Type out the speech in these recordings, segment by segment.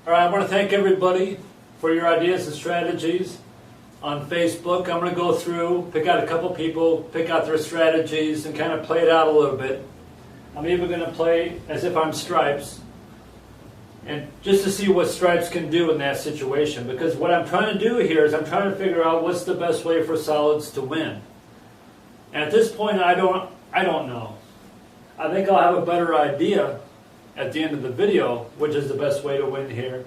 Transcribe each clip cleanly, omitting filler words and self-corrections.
All right, I want to thank everybody for your ideas and strategies on Facebook. I'm going to go through, pick out a couple people, pick out their strategies, and kind of play it out a little bit. I'm even going to play as if I'm Stripes, and just to see what Stripes can do in that situation. Because what I'm trying to do here is I'm trying to figure out what's the best way for Solids to win. And at this point, I don't know. I think I'll have a better idea at the end of the video, which is the best way to win here.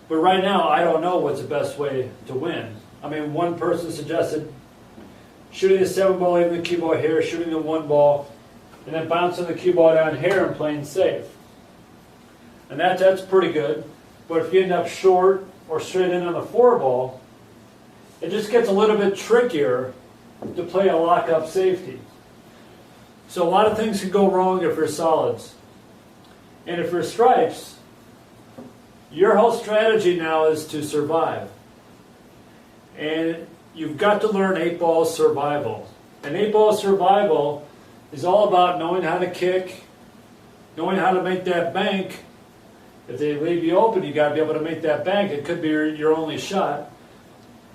But right now, I don't know what's the best way to win. I mean, one person suggested shooting the 7 ball, leaving the cue ball here, shooting the 1 ball, and then bouncing the cue ball down here and playing safe. And that's pretty good. But if you end up short or straight in on the 4 ball, it just gets a little bit trickier to play a lock-up safety. So a lot of things can go wrong if you're Solids. And if you're Stripes, your whole strategy now is to survive. And you've got to learn 8-ball survival. And 8-ball survival is all about knowing how to kick, knowing how to make that bank. If they leave you open, you got to be able to make that bank. It could be your only shot.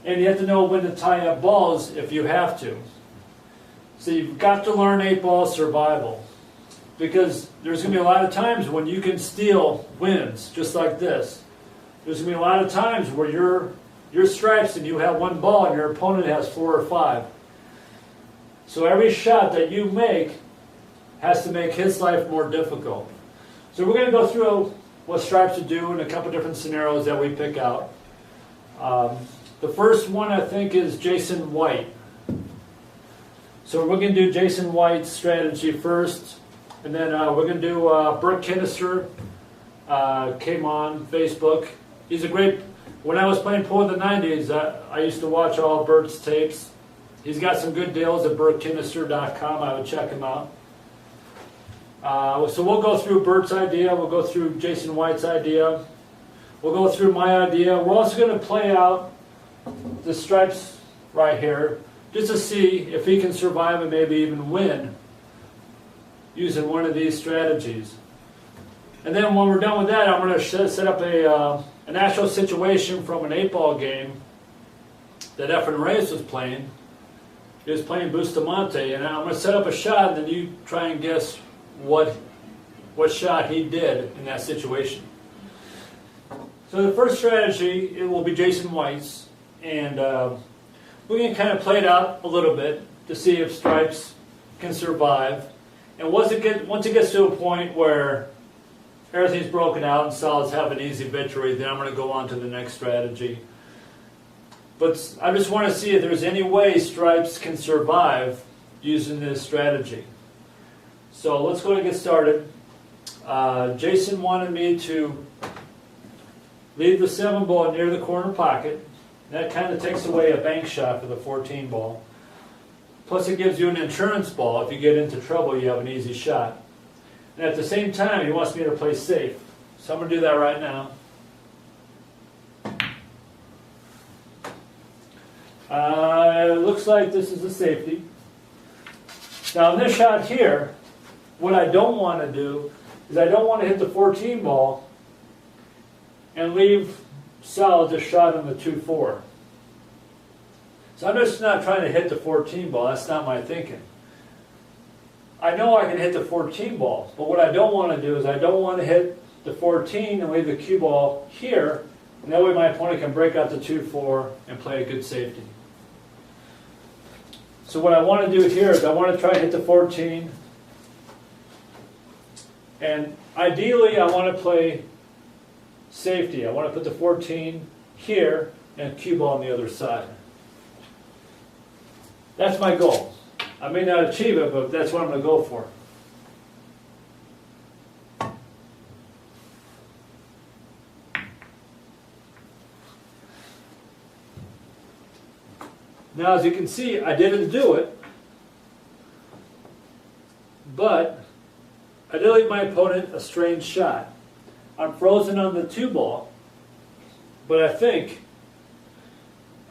And you have to know when to tie up balls if you have to. So you've got to learn 8-ball survival. Because there's going to be a lot of times when you can steal wins, just like this. There's going to be a lot of times where you're Stripes and you have 1 ball and your opponent has 4 or 5. So every shot that you make has to make his life more difficult. So we're going to go through what Stripes would do in a couple different scenarios that we pick out. The first one, I think, is Jason White. So we're going to do Jason White's strategy first. And then we're going to do Bert Kinnister, came on Facebook. He's a great, when I was playing pool in the 90s, I used to watch all Bert's tapes. He's got some good deals at bertkinnister.com. I would check him out. So we'll go through Bert's idea. We'll go through Jason White's idea. We'll go through my idea. We're also going to play out the Stripes right here, just to see if he can survive and maybe even win using one of these strategies. And then when we're done with that, I'm going to set up an actual situation from an 8-ball game that Efren Reyes was playing. He was playing Bustamante, and I'm going to set up a shot, and then you try and guess what shot he did in that situation. So the first strategy, it will be Jason White's, and we're going to kind of play it out a little bit to see if Stripes can survive. And once it gets to a point where everything's broken out and Solids have an easy victory, then I'm going to go on to the next strategy. But I just want to see if there's any way Stripes can survive using this strategy. So let's go ahead and get started. Jason wanted me to leave the 7 ball near the corner pocket. That kind of takes away a bank shot for the 14 ball. Plus it gives you an insurance ball. If you get into trouble, you have an easy shot. And at the same time, he wants me to play safe. So I'm going to do that right now. It looks like this is a safety. Now in this shot here, what I don't want to do is I don't want to hit the 14 ball and leave Solids a shot on the 2-4. So I'm just not trying to hit the 14 ball. That's not my thinking. I know I can hit the 14 ball, but what I don't want to do is I don't want to hit the 14 and leave the cue ball here, and that way my opponent can break out the 2-4 and play a good safety. So what I want to do here is I want to try to hit the 14, and ideally I want to play safety. I want to put the 14 here and cue ball on the other side. That's my goal. I may not achieve it, but that's what I'm going to go for. Now, as you can see, I didn't do it, but I did leave my opponent a strange shot. I'm frozen on the 2 ball, but I think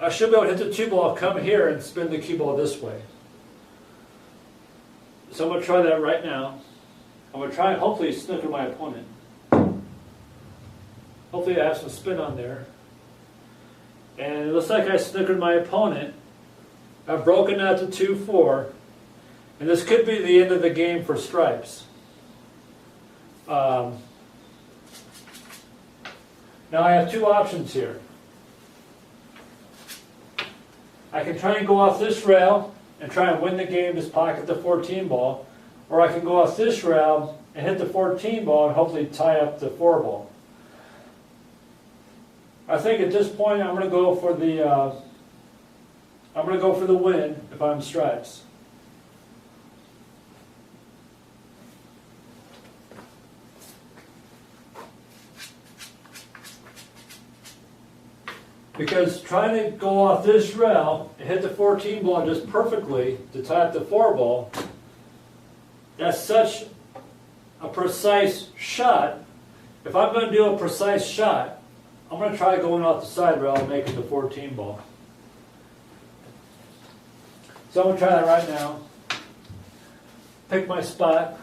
I should be able to hit the 2 ball, come here, and spin the cue ball this way. So I'm going to try that right now. I'm going to try and hopefully snooker my opponent. Hopefully I have some spin on there. And it looks like I snookered my opponent. I've broken out to 2-4. And this could be the end of the game for stripes. Now I have two options here. I can try and go off this rail and try and win the game, just pocket the 14 ball. Or I can go off this rail and hit the 14 ball and hopefully tie up the 4 ball. I think at this point I'm going to go for the win if I'm stripes. Because trying to go off this rail and hit the 14 ball just perfectly to tie up the 4 ball, that's such a precise shot. If I'm going to do a precise shot, I'm going to try going off the side rail and making the 14 ball. So I'm going to try that right now. Pick my spot.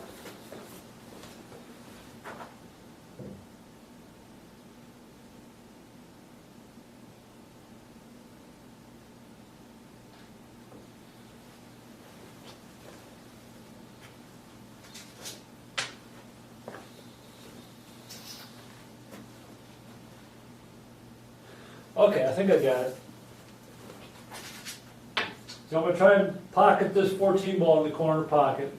Okay, I think I got it. So I'm going to try and pocket this 14 ball in the corner pocket.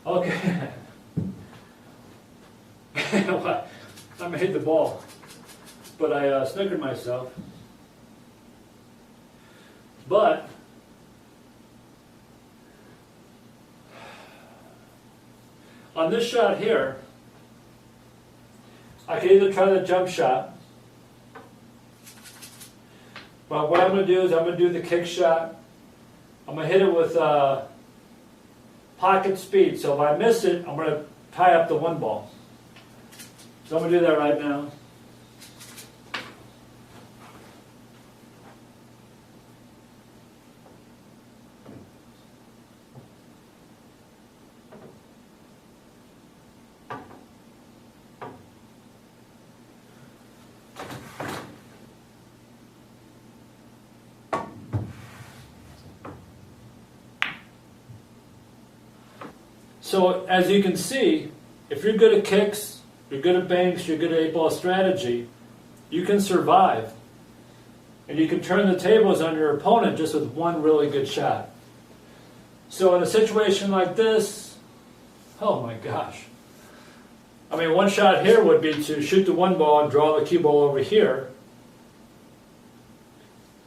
Okay. I made the ball, but I snookered myself. But on this shot here, I can either try the jump shot, but what I'm going to do is I'm going to do the kick shot. I'm going to hit it with pocket speed, so if I miss it, I'm going to tie up the 1 ball. So I'm going to do that right now. So as you can see, if you're good at kicks, you're good at banks, you're good at 8-ball strategy, you can survive. And you can turn the tables on your opponent just with one really good shot. So in a situation like this, oh my gosh. I mean, one shot here would be to shoot the 1 ball and draw the cue ball over here.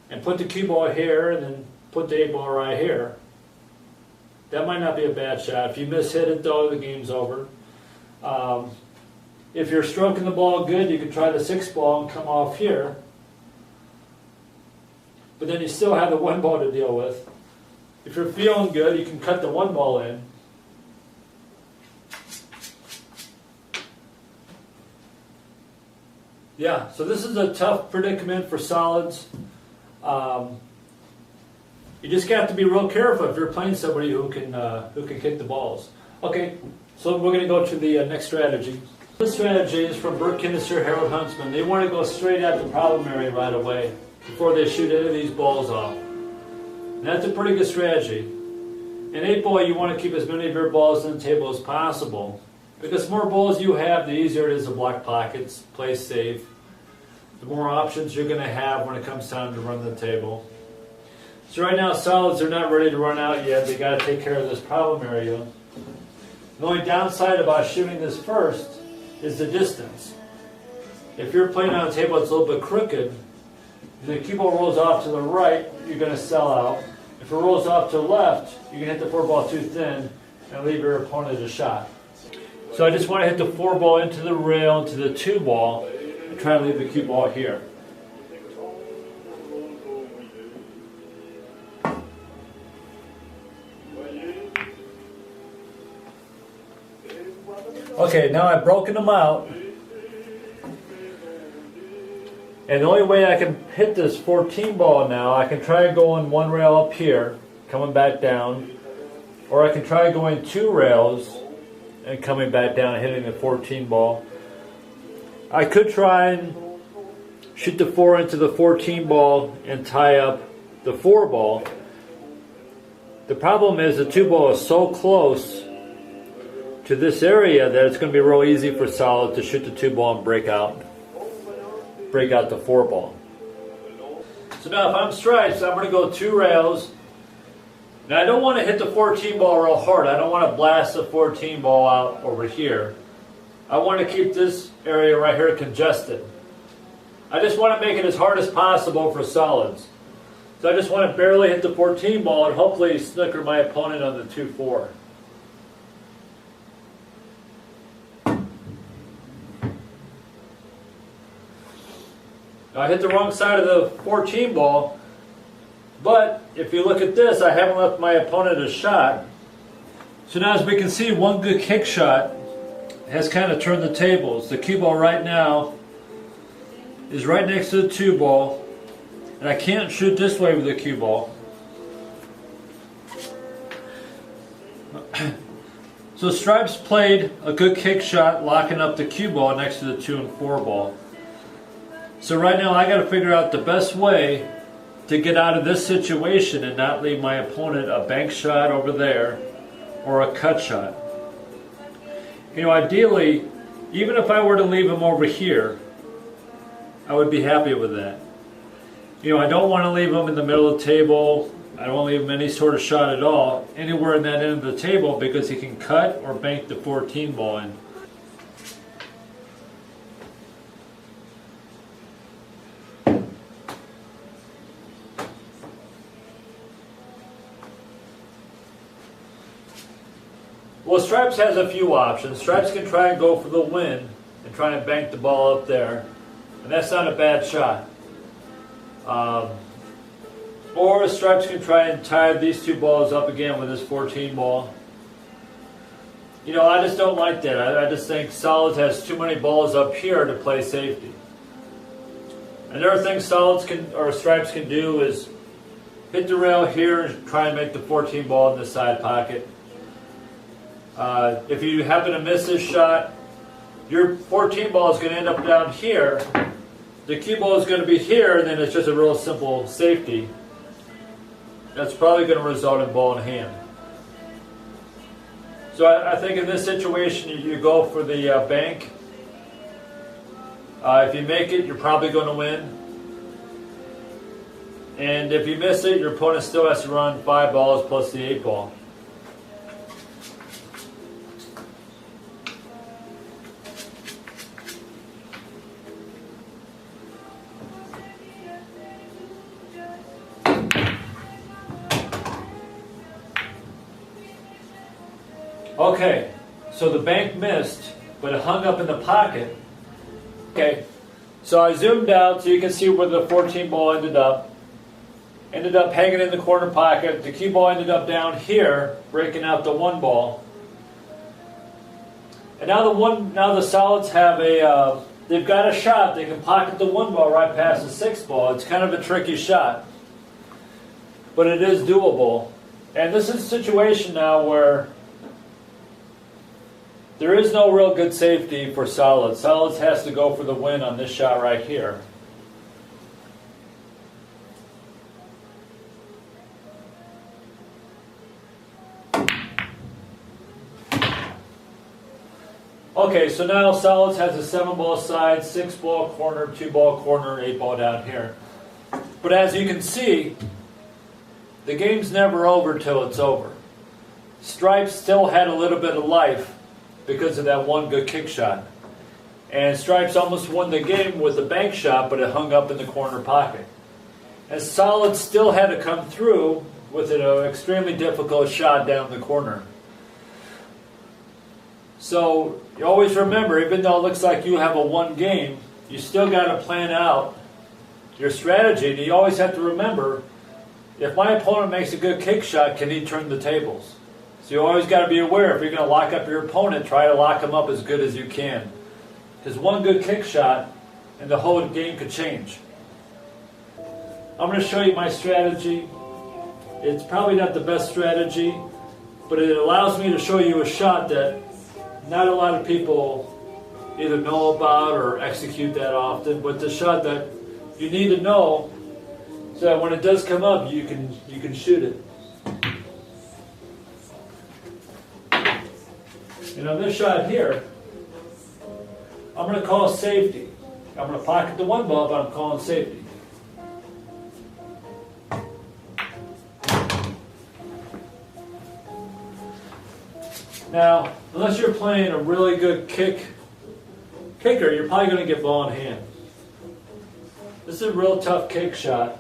And put the cue ball here and then put the 8-ball right here. That might not be a bad shot. If you miss hit it though, the game's over. If you're stroking the ball good, you can try the 6 ball and come off here. But then you still have the 1 ball to deal with. If you're feeling good, you can cut the 1 ball in. Yeah, so this is a tough predicament for solids. You just got to be real careful if you're playing somebody who can kick the balls. Okay, so we're going to go to the next strategy. This strategy is from Bert Kinnister, Harold Huntsman. They want to go straight at the problem area right away before they shoot any of these balls off. And that's a pretty good strategy. In 8-ball, you want to keep as many of your balls on the table as possible, because the more balls you have, the easier it is to block pockets, play safe. The more options you're going to have when it comes time to run the table. So right now, solids are not ready to run out yet. They got to take care of this problem area. The only downside about shooting this first is the distance. If you're playing on a table that's a little bit crooked, and the cue ball rolls off to the right, you're going to sell out. If it rolls off to the left, you can hit the 4 ball too thin and leave your opponent a shot. So I just want to hit the 4 ball into the rail, into the 2 ball, and try to leave the cue ball here. Okay, now I've broken them out. And the only way I can hit this 14 ball now, I can try going 1 rail up here, coming back down, or I can try going 2 rails and coming back down and hitting the 14 ball. I could try and shoot the 4 into the 14 ball and tie up the 4 ball. The problem is the 2 ball is so close to this area that it's going to be real easy for Solid to shoot the 2 ball and break out the 4 ball. So now if I'm Stripes, I'm going to go 2 rails. Now I don't want to hit the 14 ball real hard. I don't want to blast the 14 ball out over here. I want to keep this area right here congested. I just want to make it as hard as possible for Solids. So I just want to barely hit the 14 ball and hopefully snooker my opponent on the 2-4. Now I hit the wrong side of the 14 ball, but if you look at this, I haven't left my opponent a shot. So now as we can see, one good kick shot has kind of turned the tables. The cue ball right now is right next to the 2 ball, and I can't shoot this way with the cue ball. So Stripes played a good kick shot, locking up the cue ball next to the 2 and 4 ball. So right now I got to figure out the best way to get out of this situation and not leave my opponent a bank shot over there or a cut shot. You know, ideally, even if I were to leave him over here, I would be happy with that. You know, I don't want to leave him in the middle of the table. I don't want to leave him any sort of shot at all, anywhere in that end of the table, because he can cut or bank the 14 ball in. Well, Stripes has a few options. Stripes can try and go for the win and try and bank the ball up there. And that's not a bad shot. Or Stripes can try and tie these 2 balls up again with his 14 ball. You know, I just don't like that. I just think Solids has too many balls up here to play safety. Another thing Solids can, or Stripes can do, is hit the rail here and try and make the 14 ball in the side pocket. If you happen to miss this shot, your 14 ball is going to end up down here. The cue ball is going to be here, and then it's just a real simple safety. That's probably going to result in ball in hand. So I think in this situation, you go for the bank. If you make it, you're probably going to win. And if you miss it, your opponent still has to run 5 balls plus the 8 ball. Okay, so the bank missed, but it hung up in the pocket. Okay, so I zoomed out so you can see where the 14 ball ended up. Ended up hanging in the corner pocket. The cue ball ended up down here, breaking out the 1 ball. And now the Solids have they've got a shot. They can pocket the 1 ball right past the 6 ball. It's kind of a tricky shot, but it is doable. And this is a situation now where there is no real good safety for Solids. Solids has to go for the win on this shot right here. Okay, so now Solids has a 7 ball side, 6 ball corner, 2 ball corner, 8 ball down here. But as you can see, the game's never over till it's over. Stripes still had a little bit of life because of that 1 good kick shot. And Stripes almost won the game with the bank shot, but it hung up in the corner pocket. And Solids still had to come through with an extremely difficult shot down the corner. So you always remember, even though it looks like you have a 1 game, you still got to plan out your strategy. And you always have to remember, if my opponent makes a good kick shot, can he turn the tables? So you always got to be aware, if you're going to lock up your opponent, try to lock him up as good as you can. Because 1 good kick shot and the whole game could change. I'm going to show you my strategy. It's probably not the best strategy, but it allows me to show you a shot that not a lot of people either know about or execute that often, but the shot that you need to know so that when it does come up, you can shoot it. And on this shot here, I'm going to call safety. I'm going to pocket the one ball, but I'm calling safety. Now, unless you're playing a really good kicker, you're probably going to get ball in hand. This is a real tough kick shot.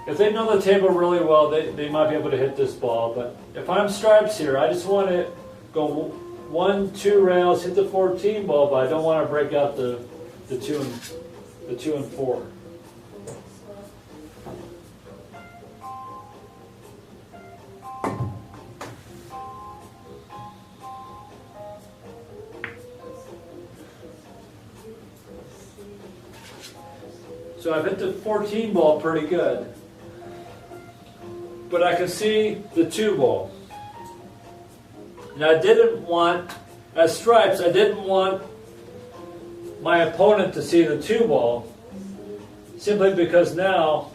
If they know the table really well, they might be able to hit this ball. But if I'm stripes here, I just want to go 1, 2 rails, hit the 14 ball, but I don't want to break out the 2 and 4. So I've hit the 14 ball pretty good, but I can see the 2 ball. And I didn't want, as stripes, I didn't want my opponent to see the 2 ball, simply because now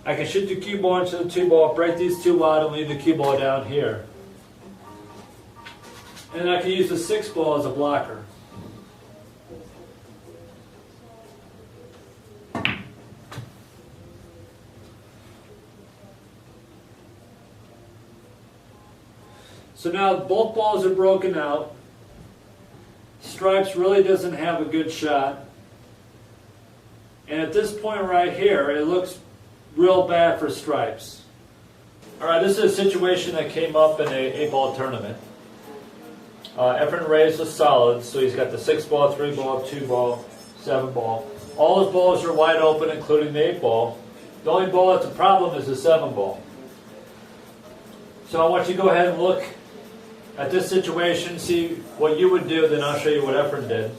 I can shoot the cue ball into the 2 ball, break these 2 out, and leave the cue ball down here. And I can use the 6 ball as a blocker. So now both balls are broken out. Stripes really doesn't have a good shot. And at this point right here, it looks real bad for stripes. Alright, this is a situation that came up in a 8-ball tournament. Efren Reyes was solid, so he's got the 6 ball, 3 ball, 2 ball, 7 ball. All his balls are wide open, including the 8 ball. The only ball that's a problem is the 7 ball. So I want you to go ahead and look at this situation, see what you would do, then I'll show you what Efren did.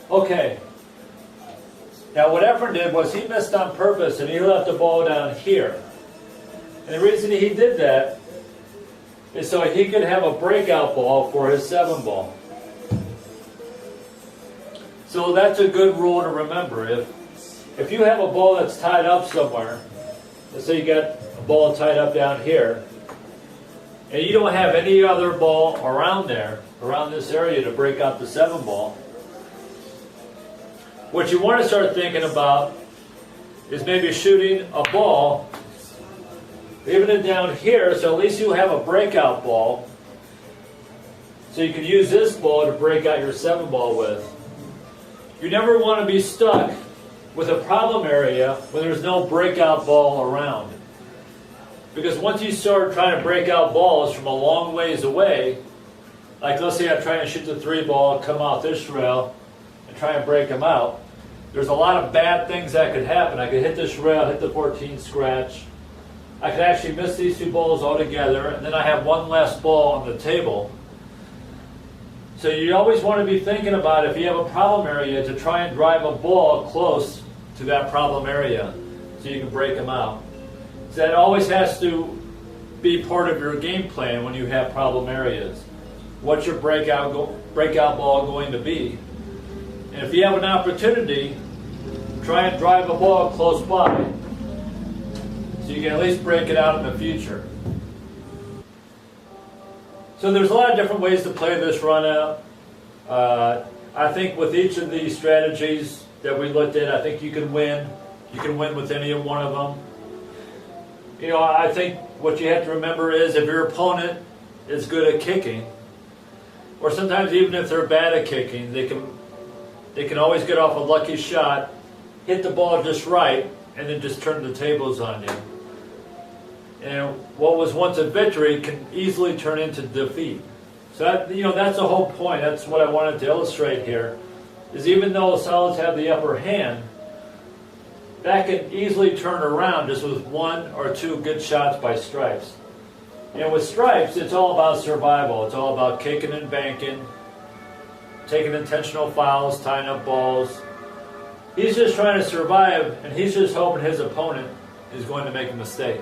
Okay. Now what Efren did was he missed on purpose and he left the ball down here. And the reason he did that is so he could have a breakout ball for his 7 ball. So that's a good rule to remember. If you have a ball that's tied up somewhere, let's say you got a ball tied up down here, and you don't have any other ball around there, around this area to break out the 7 ball, what you want to start thinking about is maybe shooting a ball, leaving it down here, so at least you have a breakout ball, so you can use this ball to break out your 7 ball with. You never want to be stuck with a problem area when there's no breakout ball around. Because once you start trying to break out balls from a long ways away, like let's say I'm trying to shoot the 3 ball, come out this rail, and try and break them out, there's a lot of bad things that could happen. I could hit this rail, hit the 14 scratch. I could actually miss these 2 balls altogether, and then I have one less ball on the table. So you always want to be thinking about, if you have a problem area, to try and drive a ball close to that problem area so you can break them out. So that always has to be part of your game plan when you have problem areas. What's your breakout ball going to be? And if you have an opportunity, try and drive a ball close by so you can at least break it out in the future. So there's a lot of different ways to play this run out. I think with each of these strategies that we looked at, I think you can win. You can win with any one of them. You know, I think what you have to remember is if your opponent is good at kicking, or sometimes even if they're bad at kicking, they can always get off a lucky shot, hit the ball just right, and then just turn the tables on you. And what was once a victory can easily turn into defeat. So that, you know, that's the whole point. That's what I wanted to illustrate here. Is even though solids have the upper hand, that can easily turn around just with 1 or 2 good shots by Stripes. And with Stripes, it's all about survival. It's all about kicking and banking, taking intentional fouls, tying up balls. He's just trying to survive, and he's just hoping his opponent is going to make a mistake.